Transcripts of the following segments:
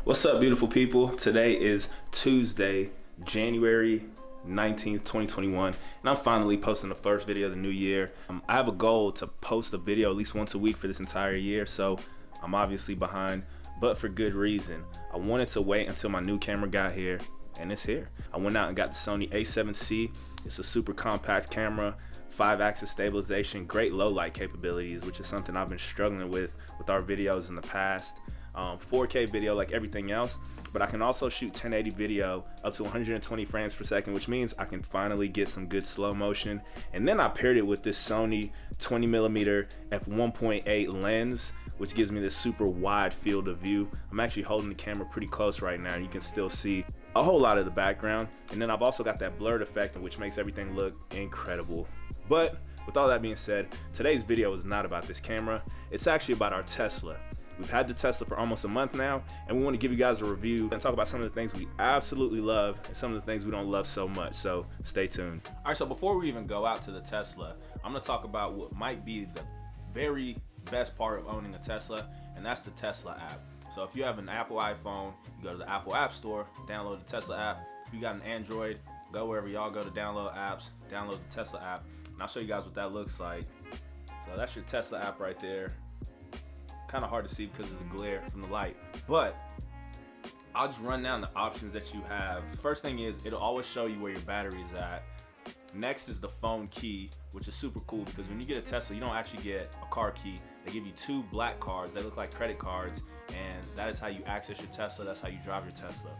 What's up, beautiful people? Today is Tuesday, January 19th, 2021, and I'm finally posting the first video of the new year. I have a goal to post a video at least once a week for this entire year, so I'm obviously behind, but for good reason. I wanted to wait until my new camera got here, and it's here. I went out and got the Sony a7C. It's a super compact camera, 5-axis stabilization, great low light capabilities, which is something I've been struggling with our videos in the past. 4K video like everything else, but I can also shoot 1080 video up to 120 frames per second, which means I can finally get some good slow motion. And then I paired it with this Sony 20mm f1.8 lens, which gives me this super wide field of view. I'm actually holding the camera pretty close right now, and you can still see a whole lot of the background. And then I've also got that blurred effect, which makes everything look incredible. But with all that being said, today's video is not about this camera. It's actually about our Tesla. We've had the Tesla for almost a month now, and we want to give you guys a review and talk about some of the things we absolutely love and some of the things we don't love so much, so stay tuned. All right, so before we even go out to the Tesla, I'm going to talk about what might be the very best part of owning a Tesla, and that's the Tesla app. So if you have an Apple iPhone, you go to the Apple App Store, download the Tesla app. If you got an Android, go wherever y'all go to download apps, download the Tesla app, and I'll show you guys what that looks like. So that's your Tesla app right there. Kind of hard to see because of the glare from the light, but I'll just run down the options that you have. First thing is, it'll always show you where your battery is at. Next is the phone key, which is super cool because when you get a Tesla, you don't actually get a car key. They give you two black cards. They look like credit cards, and that is how you access your Tesla. That's how you drive your Tesla.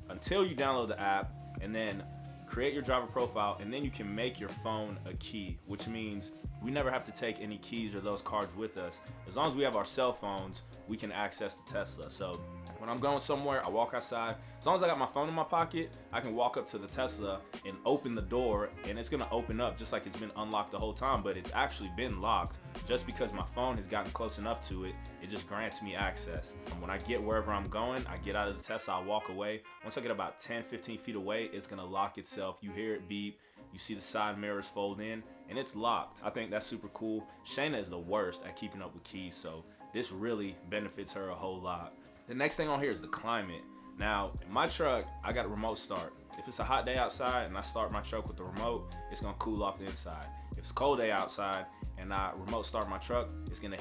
Until you download the app and then create your driver profile, and then you can make your phone a key, which means we never have to take any keys or those cards with us. As long as we have our cell phones, we can access the Tesla. So when I'm going somewhere, I walk outside. As long as I got my phone in my pocket, I can walk up to the Tesla and open the door, and it's gonna open up just like it's been unlocked the whole time, but it's actually been locked. Just because my phone has gotten close enough to it, it just grants me access. And when I get wherever I'm going, I get out of the Tesla, I walk away. Once I get about 10, 15 feet away, it's gonna lock itself. You hear it beep, you see the side mirrors fold in, and it's locked. I think that's super cool. Shayna is the worst at keeping up with keys, so this really benefits her a whole lot. The next thing on here is the climate. Now, in my truck, I got a remote start. If it's a hot day outside and I start my truck with the remote, it's gonna cool off the inside. If it's a cold day outside and I remote start my truck, it's gonna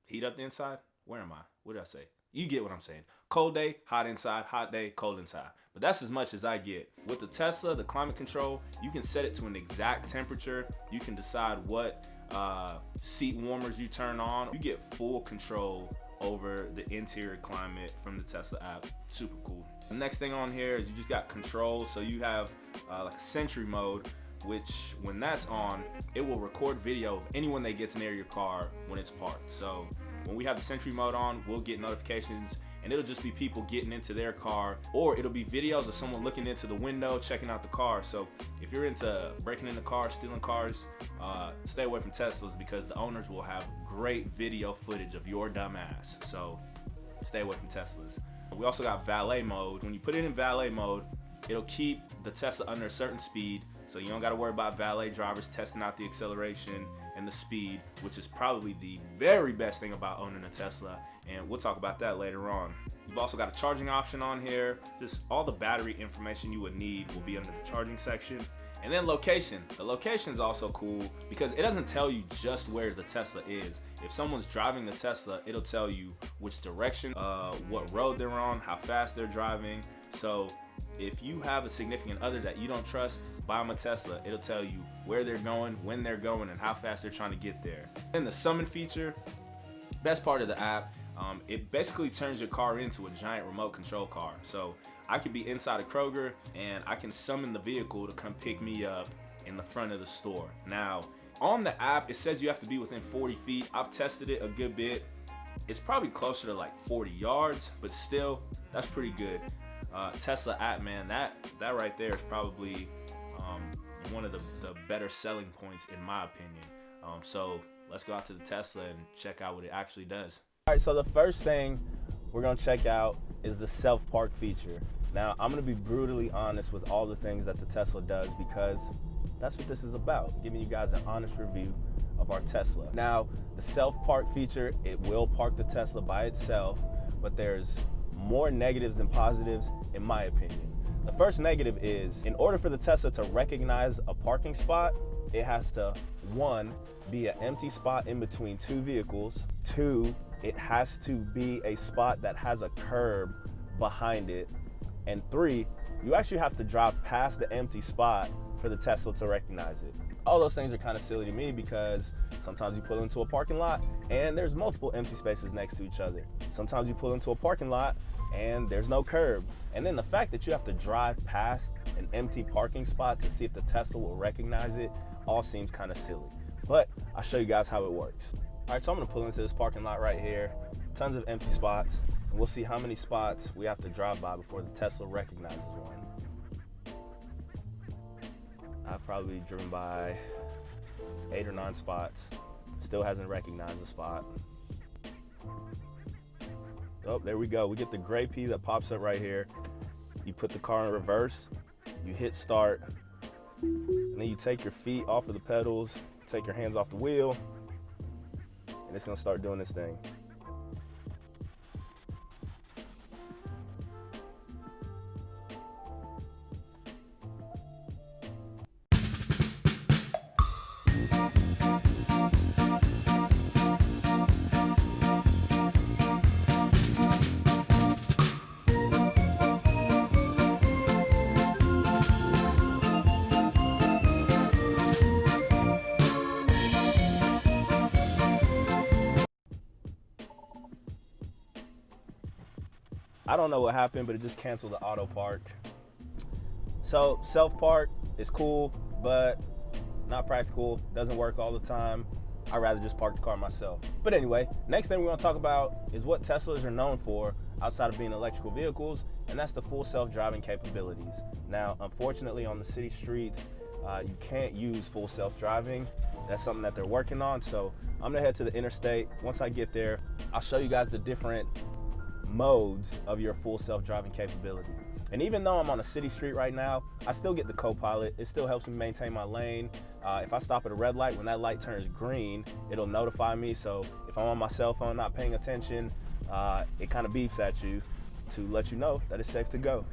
heat up the inside. Where am I? What did I say? You get what I'm saying. Cold day, hot inside, hot day, cold inside. But that's as much as I get. With the Tesla, the climate control, you can set it to an exact temperature. You can decide what seat warmers you turn on. You get full control over the interior climate from the Tesla app. Super cool. The next thing on here is you just got controls. So you have like a Sentry mode, which when that's on, it will record video of anyone that gets near your car when it's parked. So when we have the Sentry mode on, we'll get notifications, and it'll just be people getting into their car, or it'll be videos of someone looking into the window, checking out the car. So if you're into breaking into cars, stealing cars, stay away from Teslas because the owners will have great video footage of your dumb ass. So stay away from Teslas. We also got valet mode. When you put it in valet mode, it'll keep the Tesla under a certain speed, so you don't got to worry about valet drivers testing out the acceleration and the speed, which is probably the very best thing about owning a Tesla, and we'll talk about that later on. You've also got a charging option on here. Just all the battery information you would need will be under the charging section. And then location. The location is also cool because it doesn't tell you just where the Tesla is. If someone's driving the Tesla, it'll tell you which direction, what road they're on, how fast they're driving. So if you have a significant other that you don't trust, buy them a Tesla. It'll tell you where they're going, when they're going, and how fast they're trying to get there. Then the summon feature, best part of the app, it basically turns your car into a giant remote control car. So I could be inside a Kroger and I can summon the vehicle to come pick me up in the front of the store. Now, on the app, it says you have to be within 40 feet. I've tested it a good bit. It's probably closer to like 40 yards, but still, that's pretty good. Tesla app, man, that right there is probably one of the better selling points in my opinion. So let's go out to the Tesla and check out what it actually does. All right, so the first thing we're gonna check out is the SelfPark feature. Now, I'm gonna be brutally honest with all the things that the Tesla does because that's what this is about, giving you guys an honest review of our Tesla. Now, the SelfPark feature, it will park the Tesla by itself, but there's more negatives than positives, in my opinion. The first negative is, in order for the Tesla to recognize a parking spot, it has to, 1, be an empty spot in between 2 vehicles. 2, it has to be a spot that has a curb behind it. And 3, you actually have to drive past the empty spot for the Tesla to recognize it. All those things are kind of silly to me because sometimes you pull into a parking lot and there's multiple empty spaces next to each other. Sometimes you pull into a parking lot and there's no curb. And then the fact that you have to drive past an empty parking spot to see if the Tesla will recognize it all seems kind of silly. But I'll show you guys how it works. All right, so I'm gonna pull into this parking lot right here. Tons of empty spots. And we'll see how many spots we have to drive by before the Tesla recognizes one. I've probably driven by 8 or 9 spots. Still hasn't recognized the spot. Oh, there we go. We get the gray P that pops up right here. You put the car in reverse, you hit start, and then you take your feet off of the pedals, take your hands off the wheel, and it's gonna start doing this thing. I don't know what happened, but it just canceled the auto park. So SelfPark is cool, but not practical, doesn't work all the time. I'd rather just park the car myself. But anyway, next thing we want to talk about is what Teslas are known for outside of being electrical vehicles, and that's the full self-driving capabilities. Now, unfortunately, on the city streets, you can't use full self-driving. That's something that they're working on, so I'm gonna head to the interstate. Once I get there, I'll show you guys the different modes of your full self-driving capability. And even though I'm on a city street right now, I still get the co-pilot. It still helps me maintain my lane. If I stop at a red light, when that light turns green, it'll notify me. So if I'm on my cell phone not paying attention, it kind of beeps at you to let you know that it's safe to go.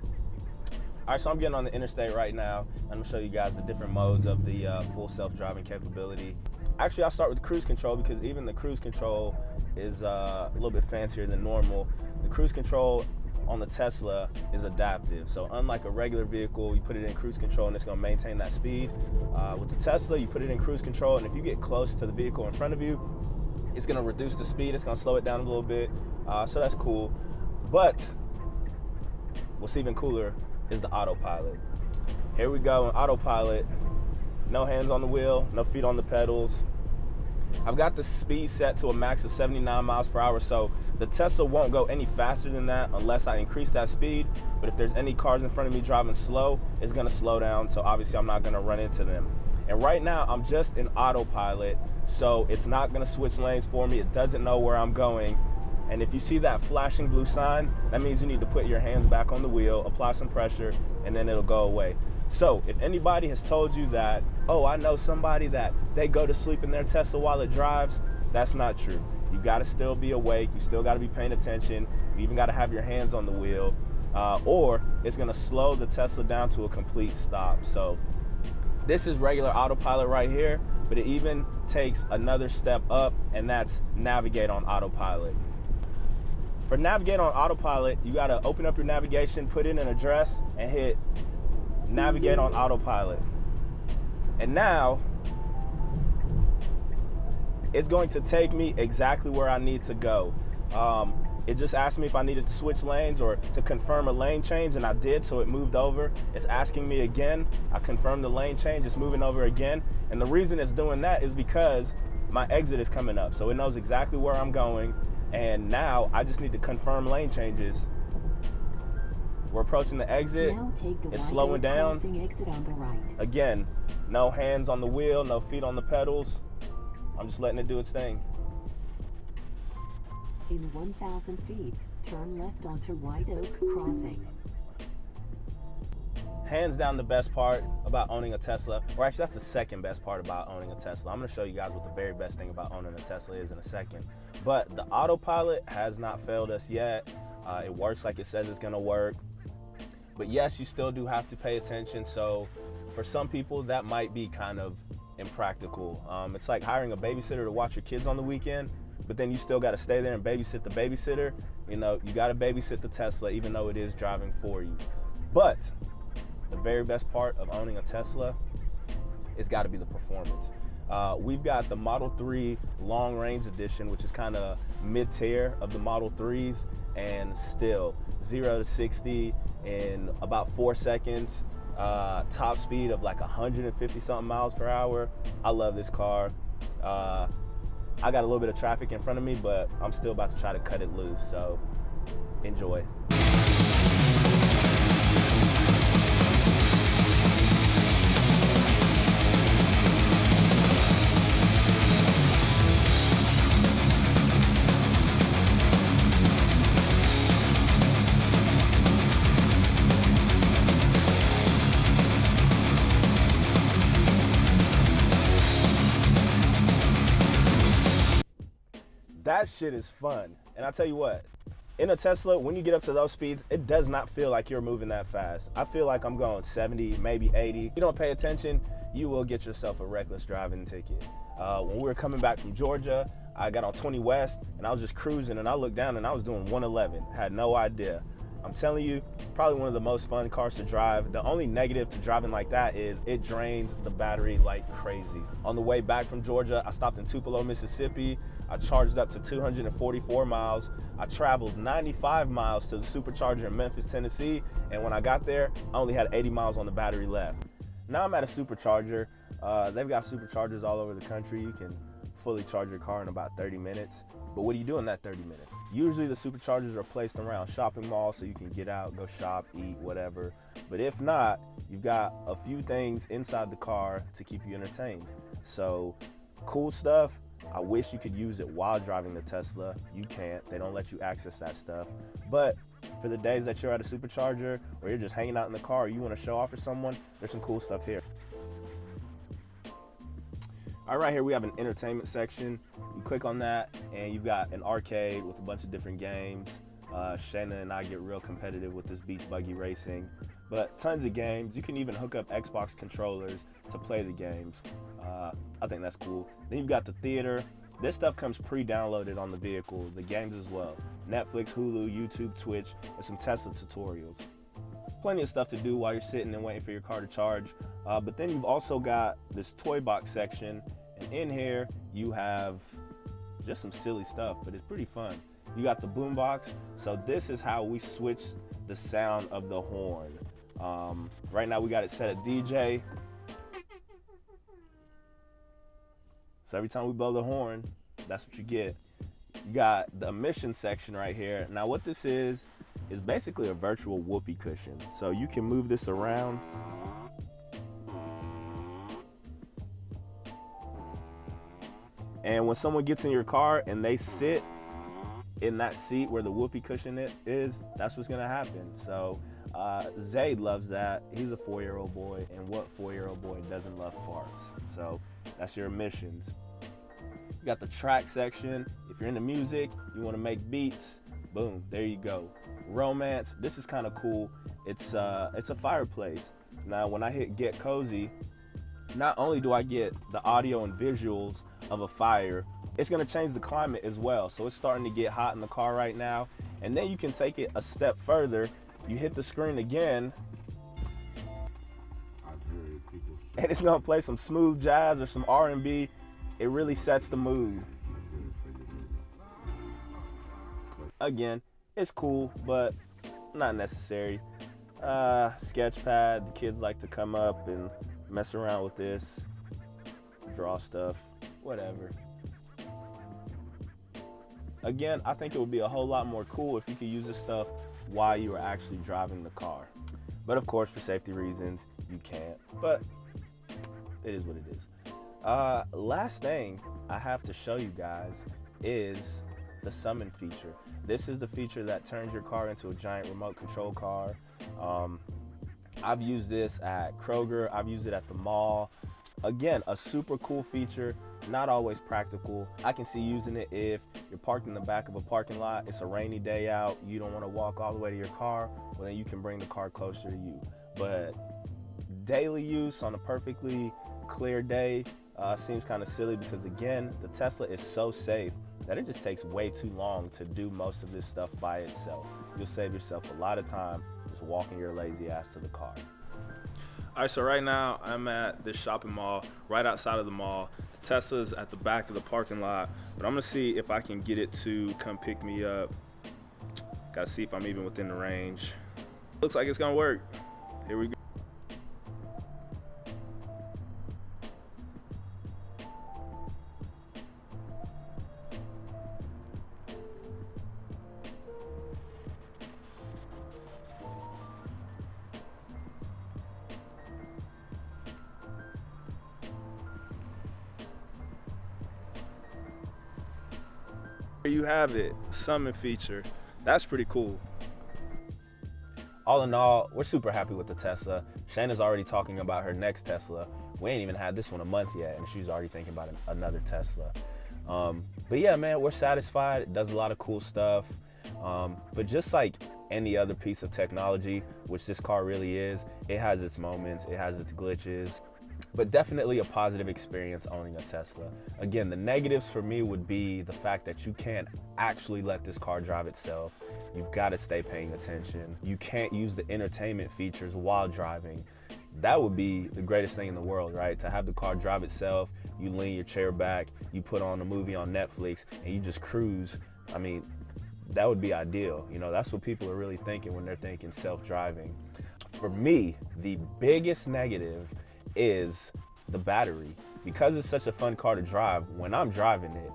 All right, so I'm getting on the interstate right now. I'm gonna show you guys the different modes of the full self-driving capability. Actually, I'll start with cruise control because even the cruise control is a little bit fancier than normal. The cruise control on the Tesla is adaptive. So unlike a regular vehicle, you put it in cruise control and it's gonna maintain that speed. With the Tesla, you put it in cruise control, and if you get close to the vehicle in front of you, it's gonna reduce the speed, it's gonna slow it down a little bit. So that's cool. But what's even cooler is the autopilot. Here we go in autopilot. No hands on the wheel, no feet on the pedals. I've got the speed set to a max of 79 miles per hour, so the Tesla won't go any faster than that unless I increase that speed. But if there's any cars in front of me driving slow, it's gonna slow down, so obviously I'm not gonna run into them. And right now, I'm just in autopilot, so it's not gonna switch lanes for me. It doesn't know where I'm going. And if you see that flashing blue sign, that means you need to put your hands back on the wheel, apply some pressure, and then it'll go away. So if anybody has told you that, oh, I know somebody that they go to sleep in their Tesla while it drives, that's not true. You gotta still be awake, you still gotta be paying attention, you even gotta have your hands on the wheel, or it's gonna slow the Tesla down to a complete stop. So this is regular autopilot right here, but it even takes another step up, and that's navigate on autopilot. For navigate on autopilot, you gotta open up your navigation, put in an address, and hit navigate on autopilot. And now, it's going to take me exactly where I need to go. It just asked me if I needed to switch lanes or to confirm a lane change, and I did, so it moved over. It's asking me again. I confirmed the lane change, it's moving over again. And the reason it's doing that is because my exit is coming up, so it knows exactly where I'm going. And now I just need to confirm lane changes. We're approaching the exit. It's slowing down. Exit on the right. Again, no hands on the wheel, no feet on the pedals. I'm just letting it do its thing. In 1,000 feet, turn left onto White Oak Crossing. Hands down the best part about owning a Tesla, or actually that's the second best part about owning a Tesla. I'm gonna show you guys what the very best thing about owning a Tesla is in a second. But the autopilot has not failed us yet. It works like it says it's gonna work. But yes, you still do have to pay attention. So for some people, that might be kind of impractical. It's like hiring a babysitter to watch your kids on the weekend, but then you still got to stay there and babysit the babysitter. You know, you got to babysit the Tesla, even though it is driving for you. But the very best part of owning a Tesla, it's got to be the performance. We've got the Model 3 Long Range Edition, which is kind of mid-tier of the Model 3s, and still 0 to 60 in about 4 seconds, top speed of like 150 something miles per hour. I love this car. I got a little bit of traffic in front of me, but I'm still about to try to cut it loose, so enjoy. That shit is fun. And I tell you what, in a Tesla, when you get up to those speeds, it does not feel like you're moving that fast. I feel like I'm going 70, maybe 80. If you don't pay attention, you will get yourself a reckless driving ticket. When we were coming back from Georgia, I got on 20 West and I was just cruising, and I looked down and I was doing 111. Had no idea. I'm telling you, it's probably one of the most fun cars to drive. The only negative to driving like that is it drains the battery like crazy. On the way back from Georgia, I stopped in Tupelo, Mississippi. I charged up to 244 miles. I traveled 95 miles to the Supercharger in Memphis, Tennessee, and when I got there, I only had 80 miles on the battery left. Now I'm at a Supercharger. They've got Superchargers all over the country. You can fully charge your car in about 30 minutes. But what do you do in that 30 minutes? Usually the Superchargers are placed around shopping malls so you can get out, go shop, eat, whatever. But if not, you've got a few things inside the car to keep you entertained. So cool stuff. I wish you could use it while driving the Tesla. You can't. They don't let you access that stuff. But for the days that you're at a Supercharger or you're just hanging out in the car or you want to show off for someone, there's some cool stuff here. All right, here we have an entertainment section. You click on that and you've got an arcade with a bunch of different games. Shayna and I get real competitive with this beach buggy racing, but tons of games. You can even hook up Xbox controllers to play the games. I think that's cool. Then you've got the theater. This stuff comes pre-downloaded on the vehicle, the games as well. Netflix, Hulu, YouTube, Twitch, and some Tesla tutorials. Plenty of stuff to do while you're sitting and waiting for your car to charge. But then you've also got this toy box section, and in here you have just some silly stuff, but it's pretty fun. You got the boom box. So this is how we switch the sound of the horn. Right now we got it set at DJ. So every time we blow the horn, that's what you get. You got the emission section right here. Now what this is basically a virtual whoopee cushion. So you can move this around. And when someone gets in your car and they sit in that seat where the whoopee cushion is, that's what's gonna happen. So Zayd loves that. He's a 4-year-old boy, and what 4-year-old boy doesn't love farts? So that's your emissions. You got the track section. If you're into music, you wanna make beats, boom, there you go. Romance, this is kind of cool. It's a fireplace. Now when I hit get cozy, not only do I get the audio and visuals of a fire, it's gonna change the climate as well. So it's starting to get hot in the car right now. And then you can take it a step further. You hit the screen again, and it's gonna play some smooth jazz or some R&B. It really sets the mood. Again, it's cool, but not necessary. Sketchpad, the kids like to come up and mess around with this, draw stuff, whatever. Again, I think it would be a whole lot more cool if you could use this stuff while you are actually driving the car. But of course, for safety reasons, you can't, but it is what it is. Last thing I have to show you guys is the summon feature. This is the feature that turns your car into a giant remote control car. I've used this at Kroger, I've used it at the mall. Again, a super cool feature. not always practical. I can see using it if you're parked in the back of a parking lot, it's a rainy day out, you don't want to walk all the way to your car, well then you can bring the car closer to you. But daily use on a perfectly clear day seems kind of silly, because again, the Tesla is so safe that it just takes way too long to do most of this stuff by itself. You'll save yourself a lot of time just walking your lazy ass to the car. All right, so right now I'm at this shopping mall right outside of the mall. The Tesla's at the back of the parking lot, but I'm gonna see if I can get it to come pick me up. Gotta see if I'm even within the range. Looks like it's gonna work. Here we go. There you have it, summon feature. That's pretty cool. All in all, we're super happy with the Tesla. Shayna's already talking about her next Tesla. We ain't even had this one a month yet, and she's already thinking about another Tesla. But yeah, man, we're satisfied. It does a lot of cool stuff. But just like any other piece of technology, which this car really is, it has its moments, it has its glitches, but definitely a positive experience owning a Tesla. Again, the negatives for me would be the fact that you can't actually let this car drive itself. You've got to stay paying attention. You can't use the entertainment features while driving. That would be the greatest thing in the world, right? To have the car drive itself, you lean your chair back, you put on a movie on Netflix, and you just cruise. I mean, that would be ideal. You know, that's what people are really thinking when they're thinking self-driving. For me, the biggest negative is the battery. Because it's such a fun car to drive, when I'm driving it,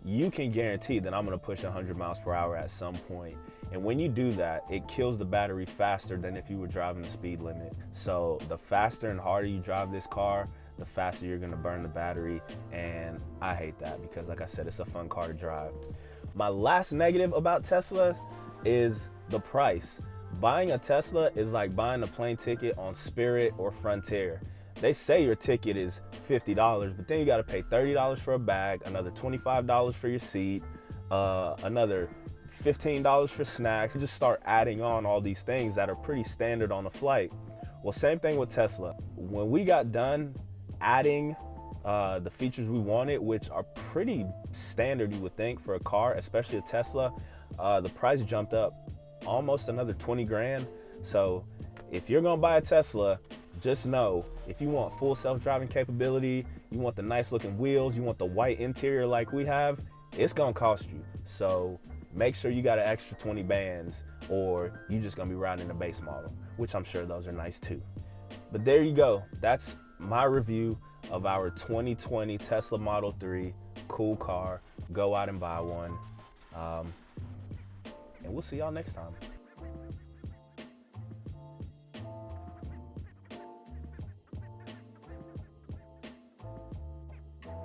you can guarantee that I'm gonna push 100 miles per hour at some point. And when you do that, it kills the battery faster than if you were driving the speed limit. So the faster and harder you drive this car, the faster you're gonna burn the battery. And I hate that, because like I said, it's a fun car to drive. My last negative about Tesla is the price. Buying a Tesla is like buying a plane ticket on Spirit or Frontier. They say your ticket is $50, but then you gotta pay $30 for a bag, another $25 for your seat, another $15 for snacks. You just start adding on all these things that are pretty standard on a flight. Well, same thing with Tesla. When we got done adding the features we wanted, which are pretty standard, you would think, for a car, especially a Tesla, the price jumped up almost another 20 grand. So if you're gonna buy a Tesla, just know, if you want full self-driving capability, you want the nice looking wheels, you want the white interior like we have, it's gonna cost you. So make sure you got an extra 20 bands, or you just gonna be riding the base model, which I'm sure those are nice too. But there you go. That's my review of our 2020 Tesla Model 3. Cool car. Go out and buy one. And we'll see y'all next time.